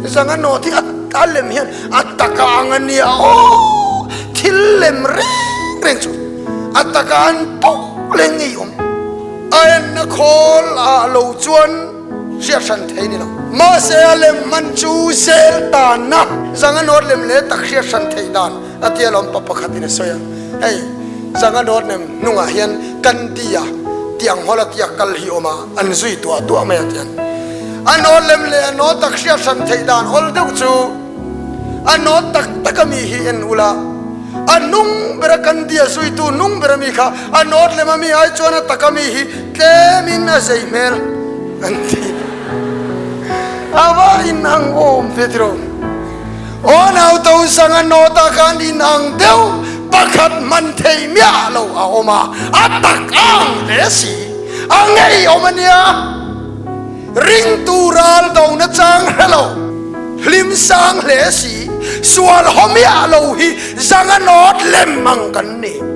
zanga no thi atlem hian ataka angania o thillem reng chu ataka an po lengi ayan na khol a lo chuan sia san thei ni lo ma se lem man chu sel ta na zanga no lem le tak sia san thei dan atia lom pa pakhat ni soya hey zanga no nem nunga hian kan tia tiang hola tia kal hi oma an zui tu ma tian ano lem le ano tak sia san thei dan ol deu chu ano tak takami hi en ula anung berakan dia sui tu nung berami kha anot le mami ai chona takami hi kemin na seimel anti awa inang om petro onau to sanga nota kan inang deu pakhat man thei mya lo a oma atak ang lesi angai omania ring tural do na chang hello lim sang lesi sual homia lo hi zanga not lem mang kan ni